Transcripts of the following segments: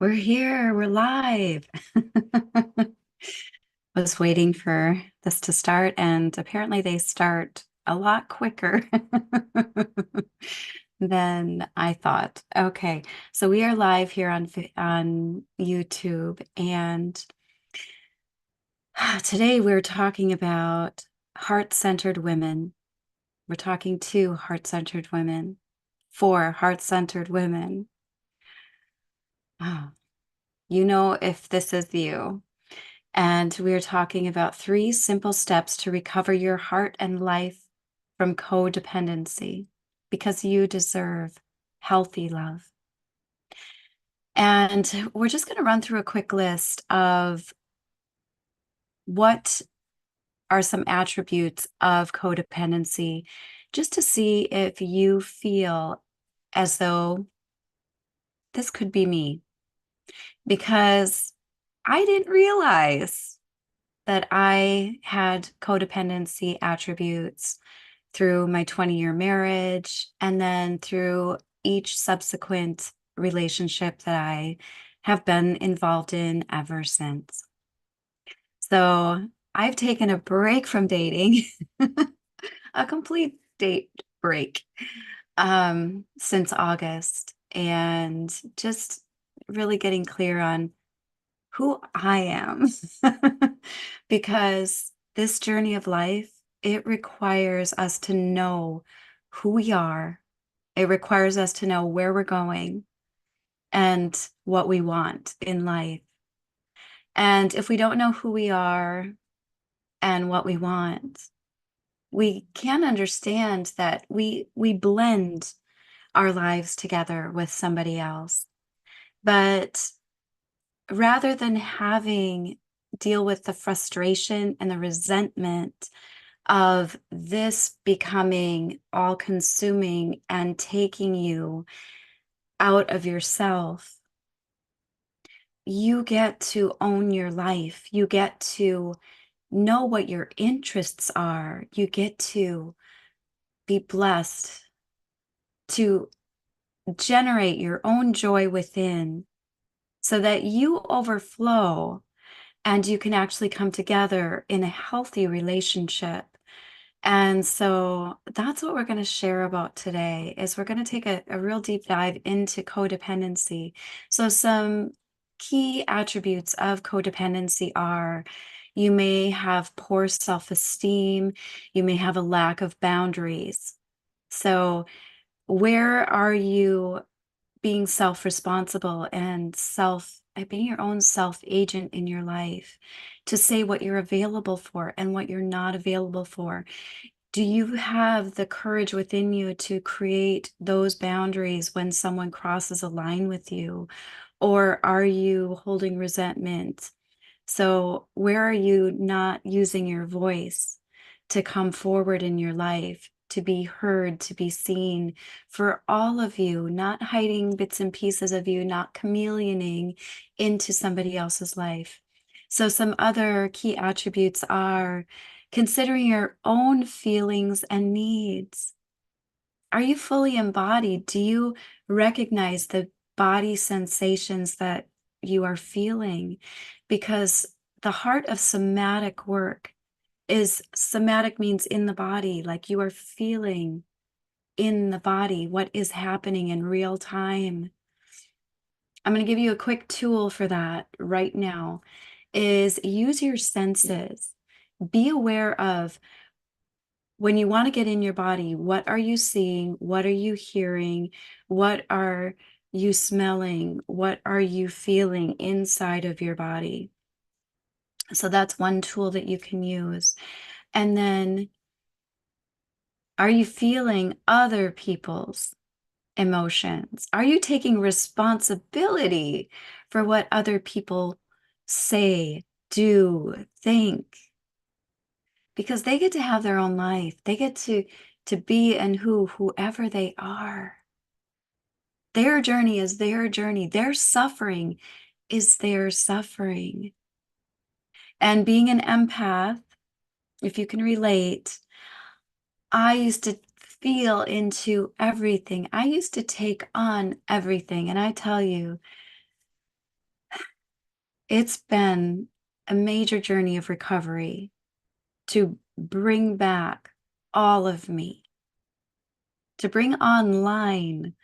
We're here, we're live. Was waiting for this to start, and apparently they start a lot quicker than I thought. Okay, so we are live here on YouTube, and today we're talking about heart-centered women. We're talking to heart-centered women, for heart-centered women. Oh, you know if this is you. And we're talking about 3 simple steps to recover your heart and life from codependency, because you deserve healthy love. And we're just going to run through a quick list of what are some attributes of codependency, just to see if you feel as though this could be me. Because I didn't realize that I had codependency attributes through my 20-year marriage, and then through each subsequent relationship that I have been involved in ever since. So I've taken a break from dating, a complete date break, since August, and just really getting clear on who I am. Because this journey of life, it requires us to know who we are. It requires us to know where we're going and what we want in life. And if we don't know who we are and what we want, we can understand that we blend our lives together with somebody else. But rather than having deal with the frustration and the resentment of this becoming all consuming and taking you out of yourself, you get to own your life. You get to know what your interests are. You get to be blessed to generate your own joy within so that you overflow and you can actually come together in a healthy relationship. And so that's what we're going to share about today is we're going to take a real deep dive into codependency. So some key attributes of codependency are you may have poor self-esteem, you may have a lack of boundaries. So where are you being self-responsible and being your own self-agent in your life to say what you're available for and what you're not available for? Do you have the courage within you to create those boundaries when someone crosses a line with you? Or are you holding resentment? So where are you not using your voice to come forward in your life, to be heard, to be seen for all of you, not hiding bits and pieces of you, not chameleoning into somebody else's life? So some other key attributes are considering your own feelings and needs. Are you fully embodied? Do you recognize the body sensations that you are feeling? Because the heart of somatic work is somatic means in the body, like you are feeling in the body what is happening in real time. I'm going to give you a quick tool for that right now is use your senses. Be aware of when you want to get in your body, what are you seeing? What are you hearing? What are you smelling? What are you feeling inside of your body? So that's one tool that you can use. And then, are you feeling other people's emotions? Are you taking responsibility for what other people say, do, think? Because they get to have their own life. They get to be and whoever they are. Their journey is their journey. Their suffering is their suffering. And being an empath, if you can relate, I used to feel into everything. I used to take on everything. And I tell you, It's been a major journey of recovery to bring back all of me, to bring online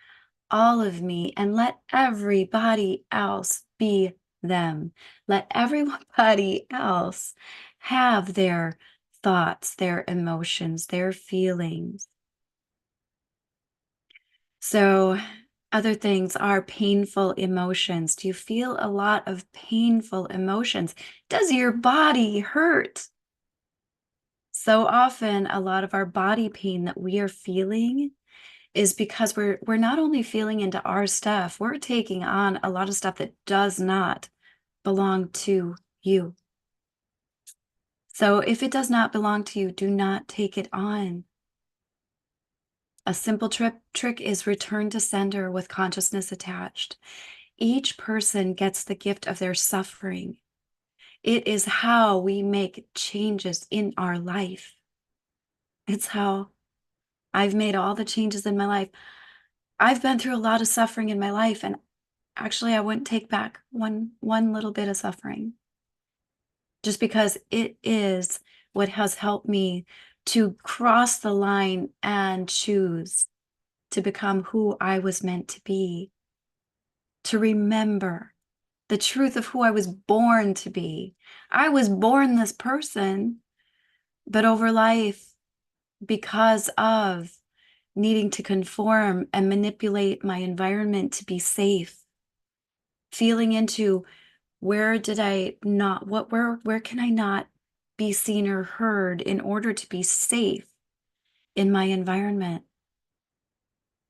all of me and let everybody else be them. Let everybody else have their thoughts, their emotions, their feelings. So, other things are painful emotions. Do you feel a lot of painful emotions? Does your body hurt? So often, a lot of our body pain that we are feeling is because we're not only feeling into our stuff, we're taking on a lot of stuff that does not belong to you. So if it does not belong to you, do not take it on. A simple trick is return to sender with consciousness attached. Each person gets the gift of their suffering. It is how we make changes in our life. It's how I've made all the changes in my life. I've been through a lot of suffering in my life, and actually I wouldn't take back one little bit of suffering, just because it is what has helped me to cross the line and choose to become who I was meant to be, to remember the truth of who I was born to be. I was born this person, but over life, because of needing to conform and manipulate my environment to be safe, feeling into where did I not, where can I not be seen or heard in order to be safe in my environment?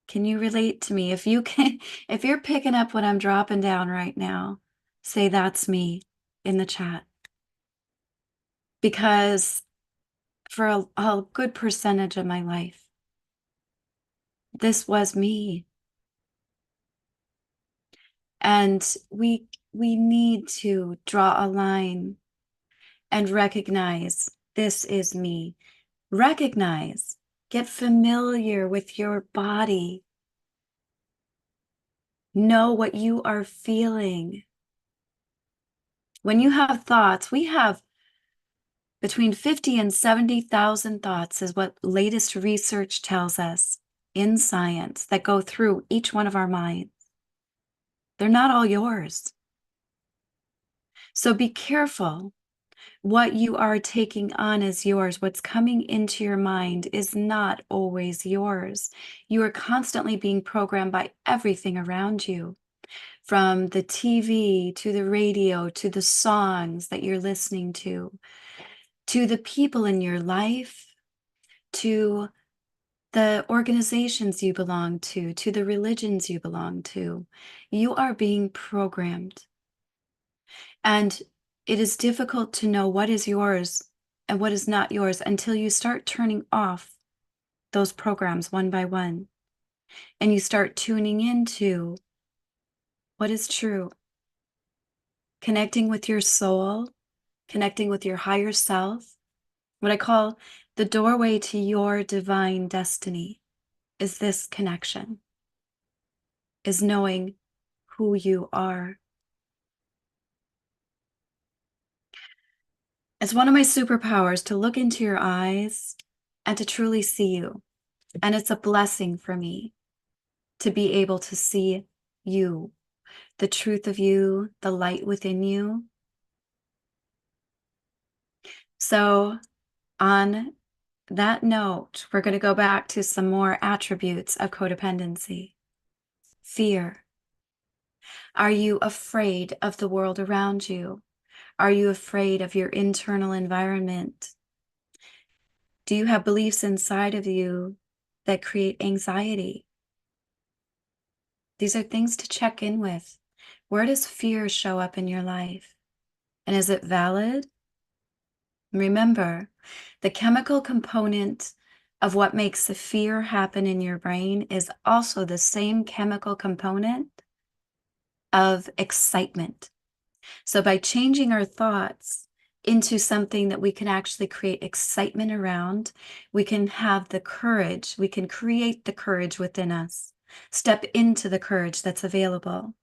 Can you relate to me? If you can, if you're picking up what I'm dropping down right now, say that's me in the chat. Because for a good percentage of my life, this was me. And we need to draw a line and recognize this is me. Recognize, get familiar with your body. Know what you are feeling. When you have thoughts, we have between 50 and 70,000 thoughts is what latest research tells us in science that go through each one of our minds. They're not all yours. So be careful. What you are taking on is yours. What's coming into your mind is not always yours. You are constantly being programmed by everything around you, from the TV to the radio to the songs that you're listening to the people in your life, to the organizations you belong to the religions you belong to. You are being programmed. And it is difficult to know what is yours and what is not yours until you start turning off those programs one by one and you start tuning into what is true, connecting with your soul, connecting with your higher self. What I call the doorway to your divine destiny is this connection, is knowing who you are. It's one of my superpowers to look into your eyes and to truly see you. And it's a blessing for me to be able to see you, the truth of you, the light within you. So, on that note, we're going to go back to some more attributes of codependency. Fear. Are you afraid of the world around you? Are you afraid of your internal environment? Do you have beliefs inside of you that create anxiety? These are things to check in with. Where does fear show up in your life? And is it valid? Remember, the chemical component of what makes the fear happen in your brain is also the same chemical component of excitement. So by changing our thoughts into something that we can actually create excitement around, we can have the courage, we can create the courage within us, step into the courage that's available.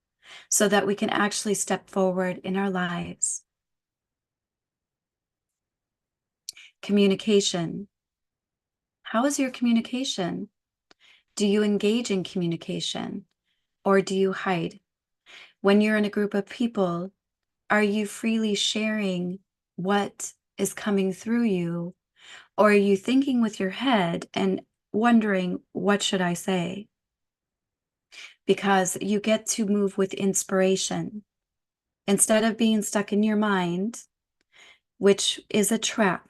so that we can actually step forward in our lives. Communication. How is your communication? Do you engage in communication or do you hide? When you're in a group of people, are you freely sharing what is coming through you? Or are you thinking with your head and wondering, what should I say? Because you get to move with inspiration instead of being stuck in your mind, which is a trap.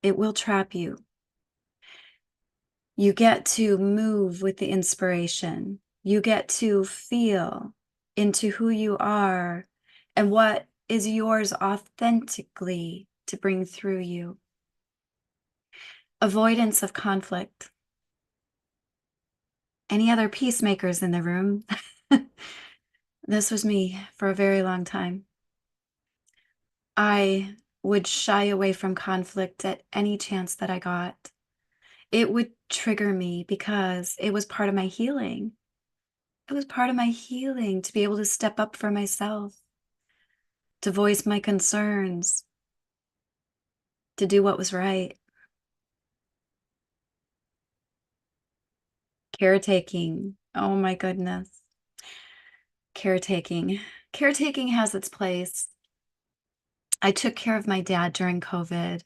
It will trap you. You get to move with the inspiration. You get to feel into who you are and what is yours authentically to bring through you. Avoidance of conflict. Any other peacemakers in the room? This was me for a very long time. I would shy away from conflict at any chance that I got. It would trigger me because it was part of my healing. It was part of my healing to be able to step up for myself, to voice my concerns, to do what was right. Caretaking. Oh my goodness. Caretaking. Caretaking has its place. I took care of my dad during COVID,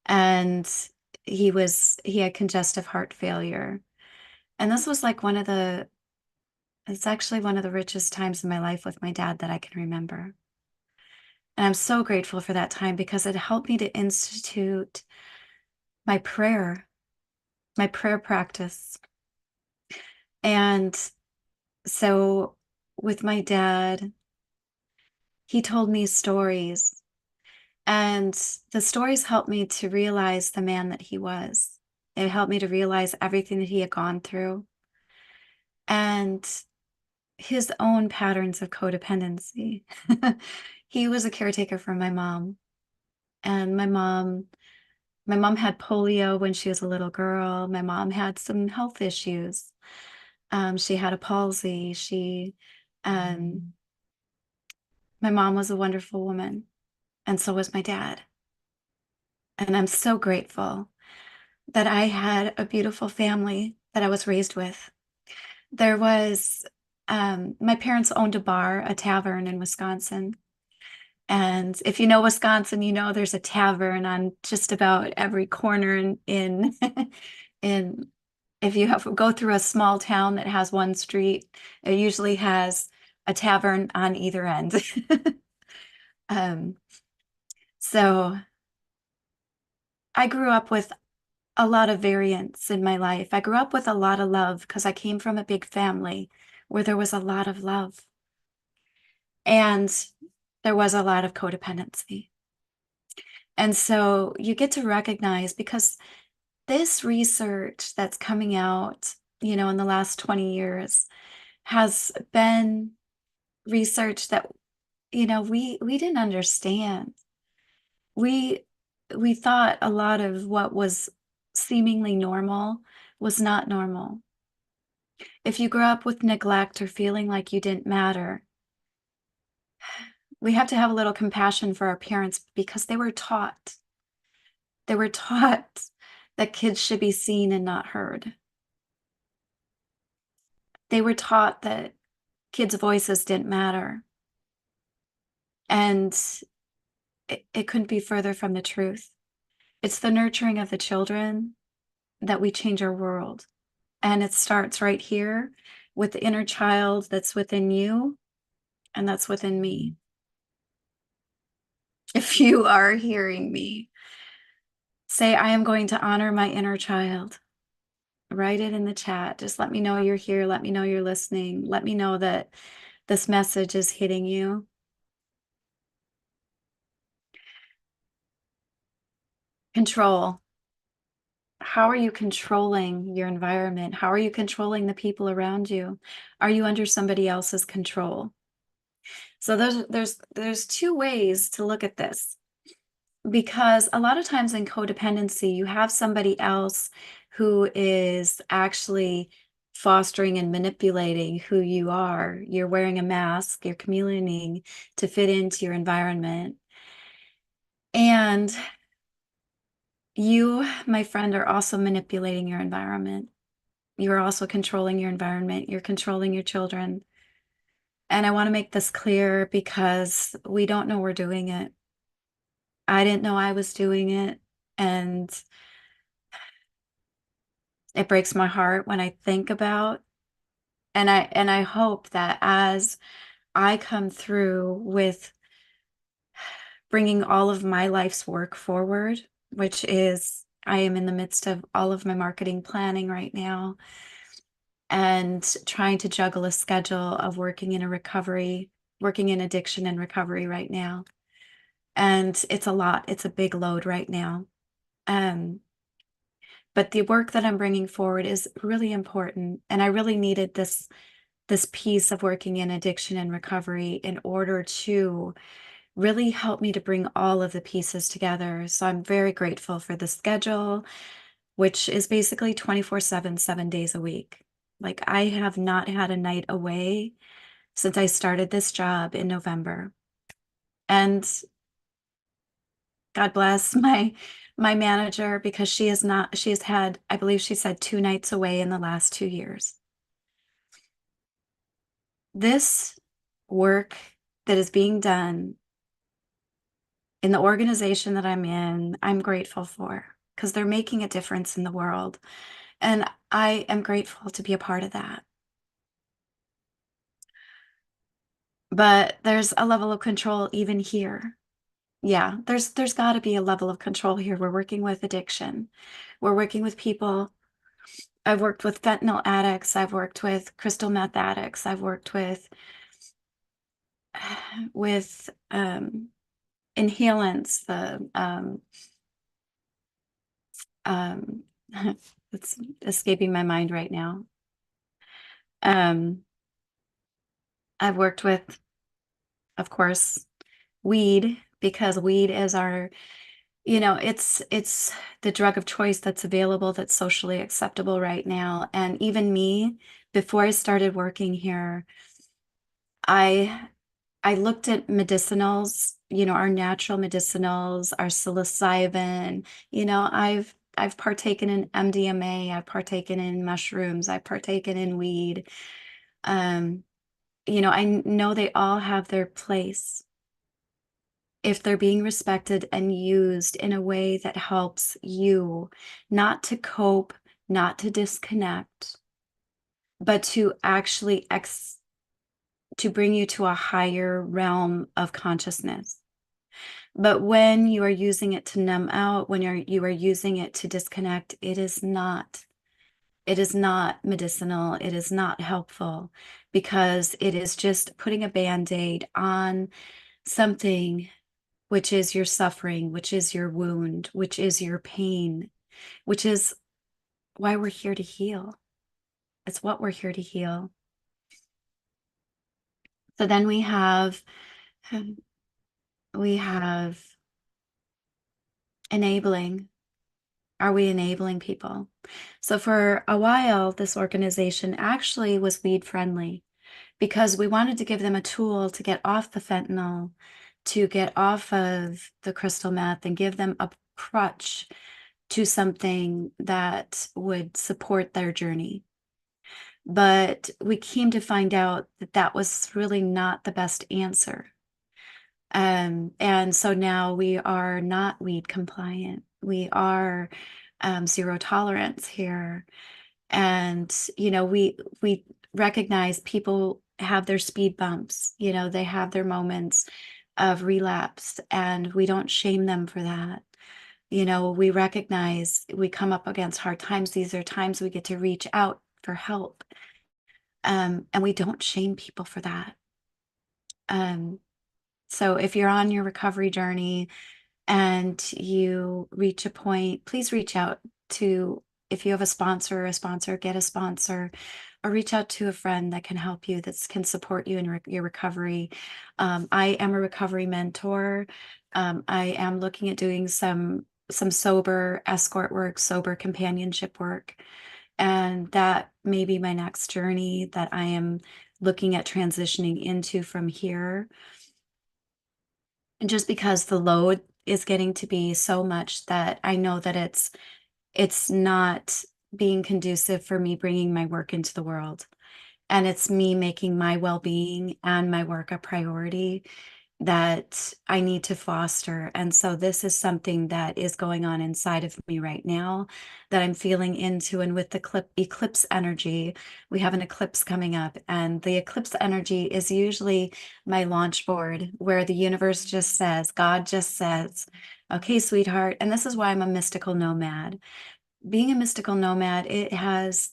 and he had congestive heart failure. And this was like it's actually one of the richest times in my life with my dad that I can remember. And I'm so grateful for that time because it helped me to institute my prayer practice. And so with my dad, he told me stories, and the stories helped me to realize the man that he was. It helped me to realize everything that he had gone through and his own patterns of codependency. He was a caretaker for my mom, and my mom had polio when she was a little girl. My mom had some health issues. She had a palsy. My mom was a wonderful woman, and so was my dad. And I'm so grateful that I had a beautiful family that I was raised with. There was, my parents owned a bar, a tavern in Wisconsin. And if you know Wisconsin, you know there's a tavern on just about every corner in if you go through a small town that has one street, it usually has a tavern on either end. Um, so I grew up with a lot of variance in my life. I grew up with a lot of love because I came from a big family where there was a lot of love. And there was a lot of codependency. And so you get to recognize, because this research that's coming out, in the last 20 years has been research that, we didn't understand. We we thought a lot of what was seemingly normal was not normal. If you grew up with neglect or feeling like you didn't matter, we have to have a little compassion for our parents because they were taught that kids should be seen and not heard. They were taught that kids' voices didn't matter. And it couldn't be further from the truth. It's the nurturing of the children that we change our world. And it starts right here with the inner child that's within you and that's within me. If you are hearing me, say, I am going to honor my inner child. Write it in the chat. Just let me know you're here. Let me know you're listening. Let me know that this message is hitting you. Control. How are you controlling your environment? How are you controlling the people around you? Are you under somebody else's control? So there's two ways to look at this, because a lot of times in codependency, you have somebody else who is actually fostering and manipulating who you are. You're wearing a mask, you're chameleoning to fit into your environment. And you, my friend, are also manipulating your environment. You're also controlling your environment. You're controlling your children. And I want to make this clear because we don't know we're doing it. I didn't know I was doing it. And it breaks my heart when I think about, and I hope that as I come through with bringing all of my life's work forward, which is I am in the midst of all of my marketing planning right now and trying to juggle a schedule of working in addiction and recovery right now. And it's a lot. It's a big load right now. Um, but the work that I'm bringing forward is really important. And I really needed this piece of working in addiction and recovery in order to really help me to bring all of the pieces together. So I'm very grateful for the schedule, which is basically 24/7, 7 days a week. Like I have not had a night away since I started this job in November. And God bless my manager because she has had, I believe she said 2 nights away in the last 2 years. This work that is being done in the organization that I'm in, I'm grateful for because they're making a difference in the world. And I am grateful to be a part of that. But there's a level of control even here. Yeah, there's got to be a level of control here. We're working with addiction. We're working with people. I've worked with fentanyl addicts. I've worked with crystal meth addicts. I've worked with inhalants, um, it's escaping my mind right now. Um, I've worked with, of course, weed because weed is our, it's the drug of choice that's available, that's socially acceptable right now. And even me, before I started working here, I I looked at medicinals, our natural medicinals, our psilocybin. I've partaken in MDMA, I've partaken in mushrooms, I've partaken in weed. Um, I know they all have their place if they're being respected and used in a way that helps you not to cope, not to disconnect, but to actually to bring you to a higher realm of consciousness. But when you are using it to numb out, when you are using it to disconnect, it is not medicinal, it is not helpful because it is just putting a band-aid on something which is your suffering, which is your wound, which is your pain, which is why we're here to heal. It's what we're here to heal. So then we have enabling. Are we enabling people? So for a while, this organization actually was weed friendly because we wanted to give them a tool to get off the fentanyl, to get off of the crystal meth and give them a crutch to something that would support their journey. But we came to find out that that was really not the best answer. And so now we are not weed compliant. We are zero tolerance here. And, we recognize people have their speed bumps, they have their moments of relapse, and we don't shame them for that. We recognize we come up against hard times. These are times we get to reach out for help. And we don't shame people for that. Um, so if you're on your recovery journey and you reach a point, please reach out to, if you have a sponsor, get a sponsor, or reach out to a friend that can help you, that can support you in your recovery. I am a recovery mentor. I am looking at doing some sober escort work, sober companionship work. And that may be my next journey that I am looking at transitioning into from here. And just because the load is getting to be so much that I know that it's not being conducive for me bringing my work into the world. And it's me making my well-being and my work a priority that I need to foster. And so this is something that is going on inside of me right now that I'm feeling into. And with the eclipse energy, we have an eclipse coming up, and the eclipse energy is usually my launch board where the universe just says, God just says, okay, sweetheart. And this is why I'm a mystical nomad. Being a mystical nomad, it has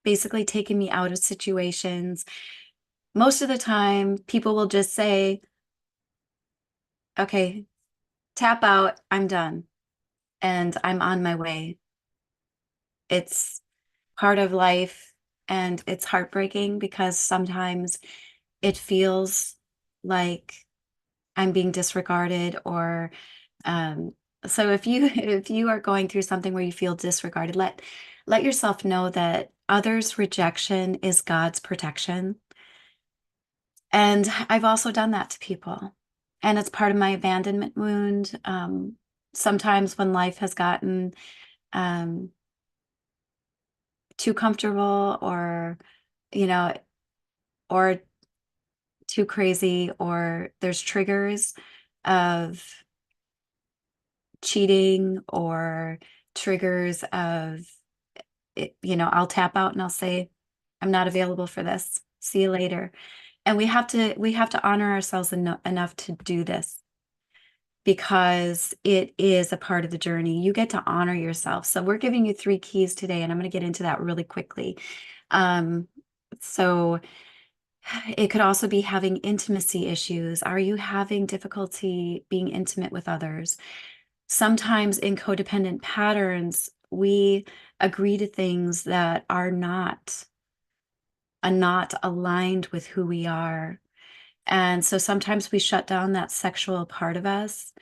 basically taken me out of situations. Most of the time, people will just say, okay, tap out, I'm done, and I'm on my way. It's part of life, and it's heartbreaking because sometimes it feels like I'm being disregarded or um so if you if you are going through something where you feel disregarded, let yourself know that others' rejection is God's protection. And I've also done that to people. And it's part of my abandonment wound. Sometimes when life has gotten um, too comfortable you know, or too crazy, or there's triggers of cheating or triggers of, I'll tap out and I'll say, I'm not available for this. See you later. And we have to honor ourselves enough to do this because it is a part of the journey. You get to honor yourself. So we're giving you 3 keys today, and I'm going to get into that really quickly. Um, so it could also be having intimacy issues. Are you having difficulty being intimate with others? Sometimes in codependent patterns, we agree to things that are not aligned with who we are. And so sometimes we shut down that sexual part of us,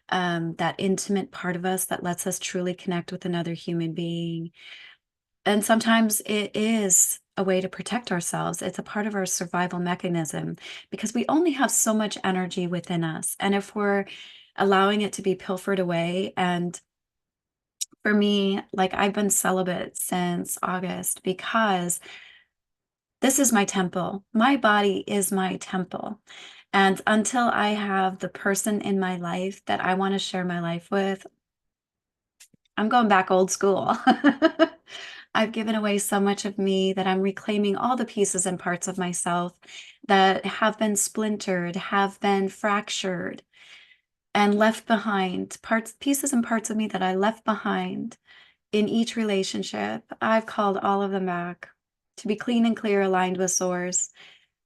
that intimate part of us that lets us truly connect with another human being. And sometimes it is a way to protect ourselves. It's a part of our survival mechanism because we only have so much energy within us. And if we're allowing it to be pilfered away, and for me, like I've been celibate since August because this is my temple. My body is my temple. And until I have the person in my life that I want to share my life with, I'm going back old school. I've given away so much of me that I'm reclaiming all the pieces and parts of myself that have been splintered, have been fractured, and left behind. Pieces and parts of me that I left behind in each relationship. I've called all of them back to be clean and clear, aligned with source,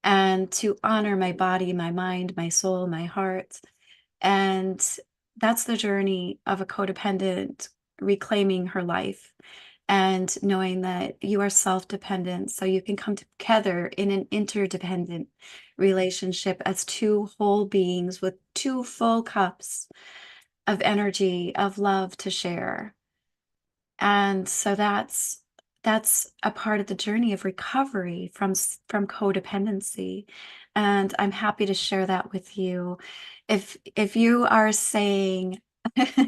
and to honor my body, my mind, my soul, my heart. And that's the journey of a codependent reclaiming her life and knowing that you are self-dependent. So you can come together in an interdependent relationship as two whole beings with two full cups of energy, of love to share. And so that's a part of the journey of recovery from codependency. And I'm happy to share that with you. If you are saying,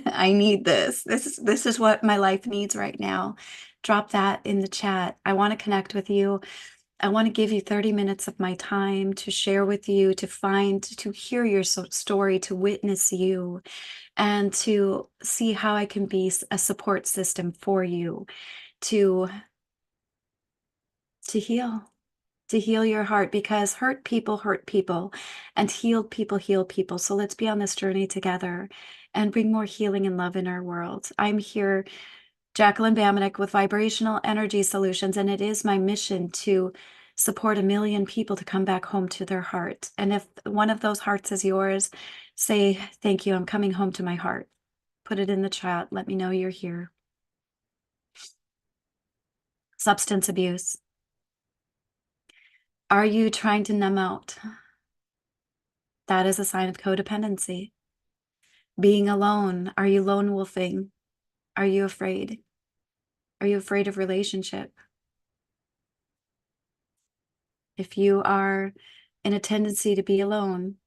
I need this, this is what my life needs right now, drop that in the chat. I want to connect with you. I want to give you 30 minutes of my time to share with you, to hear your story, to witness you, and to see how I can be a support system for you to to heal to heal your heart, because hurt people and healed people heal people. So let's be on this journey together and bring more healing and love in our world. I'm here, Jacqueline Bamanek, with Vibrational Energy Solutions, and it is my mission to support 1 million people to come back home to their heart. And if one of those hearts is yours, say, thank you, I'm coming home to my heart. Put it in the chat. Let me know you're here. Substance abuse. Are you trying to numb out? That is a sign of codependency. Being alone. Are you lone wolfing? Are you afraid? Are you afraid of relationship? If you are in a tendency to be alone,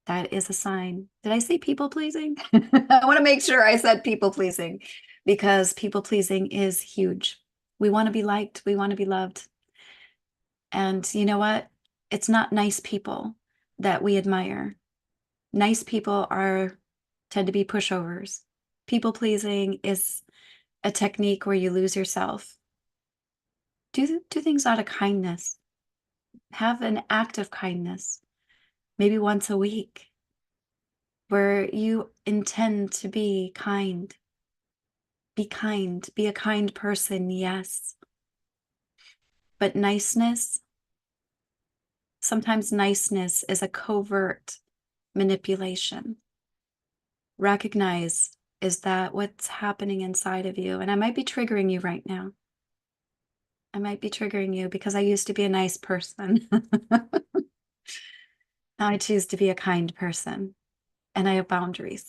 that is a sign. Did I say people pleasing? I want to make sure I said people pleasing, because people pleasing is huge. We want to be liked. We want to be loved. And you know what? It's not nice people that we admire. Nice people tend to be pushovers. People pleasing is a technique where you lose yourself. Do things out of kindness. Have an act of kindness, maybe once a week, where you intend to be kind. Be kind. Be a kind person, yes. But sometimes niceness is a covert manipulation. Recognize, is that what's happening inside of you? And I might be triggering you right now. I might be triggering you because I used to be a nice person. Now I choose to be a kind person, and I have boundaries.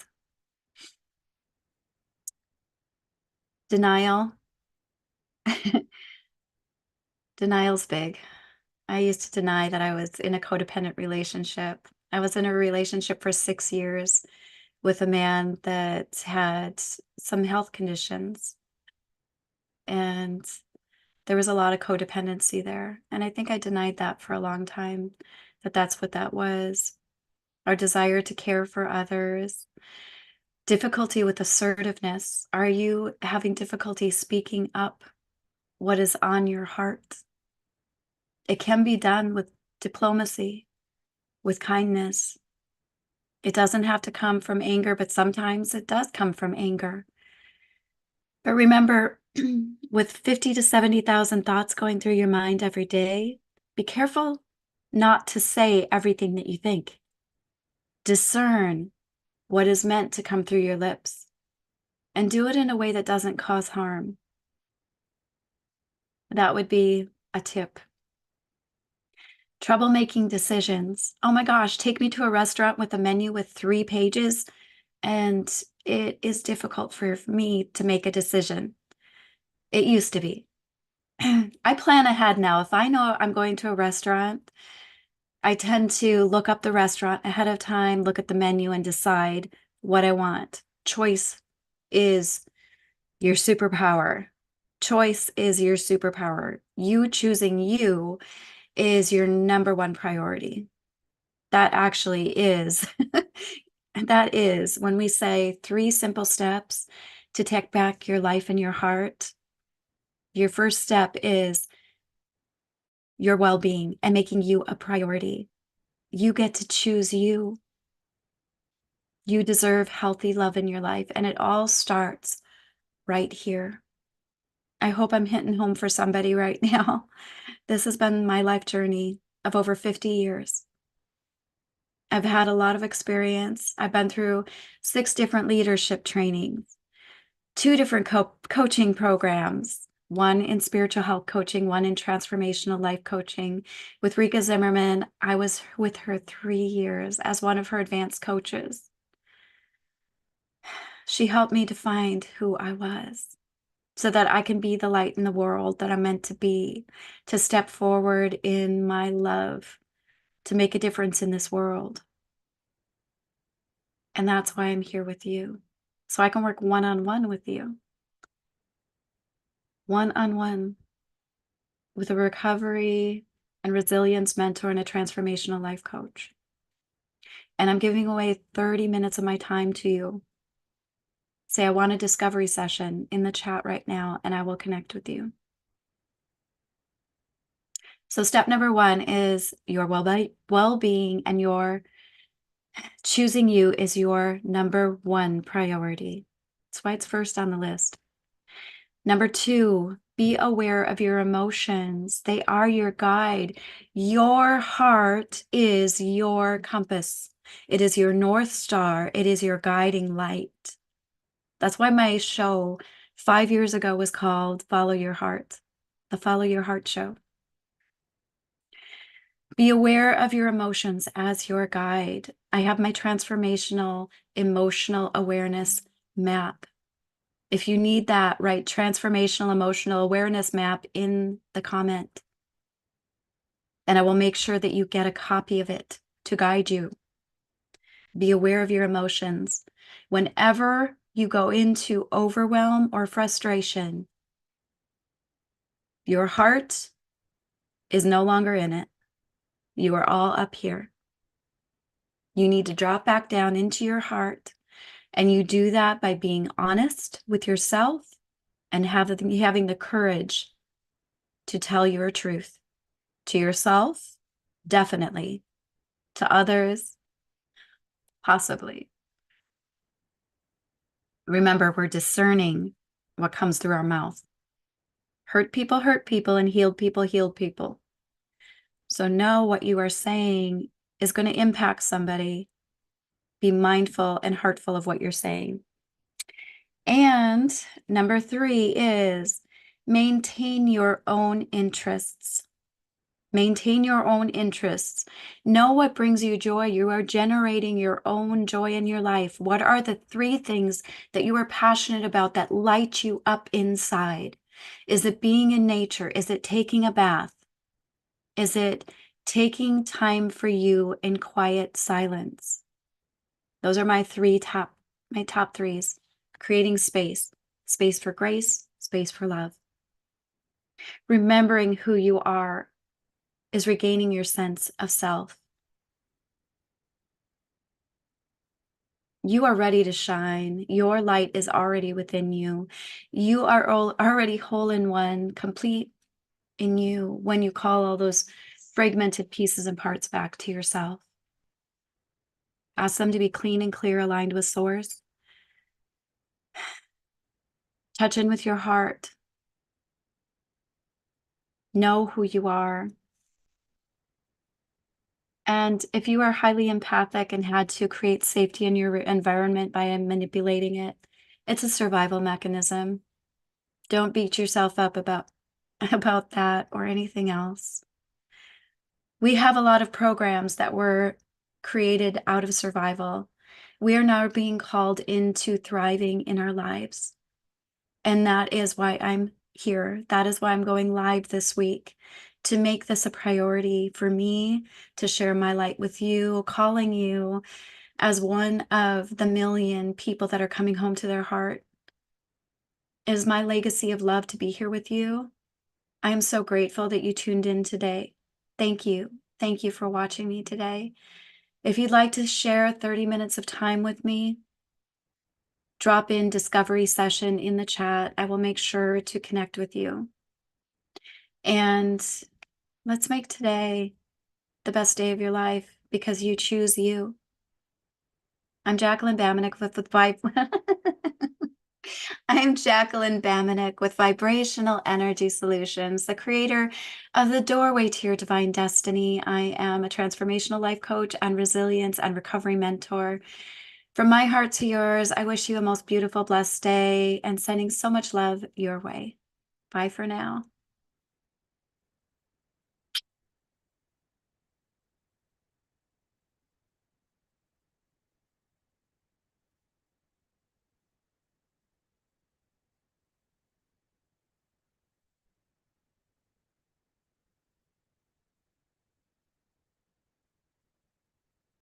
Denial. Denial's big. I used to deny that I was in a codependent relationship. I was in a relationship for 6 years with a man that had some health conditions, and there was a lot of codependency there. And I think I denied that for a long time, that that's what that was. Our desire to care for others. Difficulty with assertiveness. Are you having difficulty speaking up what is on your heart? It can be done with diplomacy, with kindness. It doesn't have to come from anger, but sometimes it does come from anger. But remember, with 50 to 70,000 thoughts going through your mind every day, be careful not to say everything that you think. Discern what is meant to come through your lips, and do it in a way that doesn't cause harm. That would be a tip. Trouble making decisions. Oh my gosh, take me to a restaurant with a menu with 3 pages, and it is difficult for me to make a decision. It used to be. I plan ahead now. If I know I'm going to a restaurant, I tend to look up the restaurant ahead of time, look at the menu, and decide what I want. Choice is your superpower. Choice is your superpower. You choosing you is your number one priority. That actually is, that is when we say 3 simple steps to take back your life and your heart. Your first step is your well-being and making you a priority. You get to choose you. You deserve healthy love in your life, and it all starts right here. I hope I'm hitting home for somebody right now. This has been my life journey of over 50 years. I've had a lot of experience. I've been through 6 different leadership trainings, 2 different coaching programs, one in spiritual health coaching, one in transformational life coaching. With Rika Zimmerman, I was with her 3 years as one of her advanced coaches. She helped me to find who I was so that I can be the light in the world that I'm meant to be, to step forward in my love, to make a difference in this world. And that's why I'm here with you, so I can work one-on-one with you. One-on-one with a recovery and resilience mentor and a transformational life coach. And I'm giving away 30 minutes of my time to you. Say, I want a discovery session in the chat right now, and I will connect with you. So step number 1 is your well-being, and your choosing you is your number 1 priority. That's why it's first on the list. Number 2, be aware of your emotions. They are your guide. Your heart is your compass. It is your North Star. It is your guiding light. That's why my show 5 years ago was called Follow Your Heart, the Follow Your Heart Show. Be aware of your emotions as your guide. I have my transformational emotional awareness map. If you need that, write transformational emotional awareness map in the comment. And I will make sure that you get a copy of it to guide you. Be aware of your emotions. Whenever you go into overwhelm or frustration, your heart is no longer in it. You are all up here. You need to drop back down into your heart. And you do that by being honest with yourself and having the courage to tell your truth to yourself, definitely, to others, possibly. Remember, we're discerning what comes through our mouth. Hurt people, and healed people, healed people. So know what you are saying is going to impact somebody. Be mindful and heartful of what you're saying. And number 3 is maintain your own interests. Maintain your own interests. Know what brings you joy. You are generating your own joy in your life. What are the 3 things that you are passionate about that light you up inside? Is it being in nature? Is it taking a bath? Is it taking time for you in quiet silence? Those are my top 3s. Creating space. Space for grace, space for love. Remembering who you are is regaining your sense of self. You are ready to shine. Your light is already within you. You are already whole in one, complete in you when you call all those fragmented pieces and parts back to yourself. Ask them to be clean and clear, aligned with Source. Touch in with your heart. Know who you are. And if you are highly empathic and had to create safety in your environment by manipulating it, it's a survival mechanism. Don't beat yourself up about that or anything else. We have a lot of programs that were created out of survival. We are now being called into thriving in our lives. And that is why I'm here. That is why I'm going live this week, to make this a priority for me, to share my light with you, calling you as one of the million people that are coming home to their heart. It is my legacy of love to be here with you. I am so grateful that you tuned in today. Thank you. Thank you for watching me today. If you'd like to share 30 minutes of time with me, drop in discovery session in the chat. I will make sure to connect with you. And let's make today the best day of your life because you choose you. I'm Jacqueline Bamanek with I'm Jacqueline Bamanek with Vibrational Energy Solutions, the creator of the Doorway to Your Divine Destiny. I am a transformational life coach and resilience and recovery mentor. From my heart to yours, I wish you a most beautiful, blessed day and sending so much love your way. Bye for now.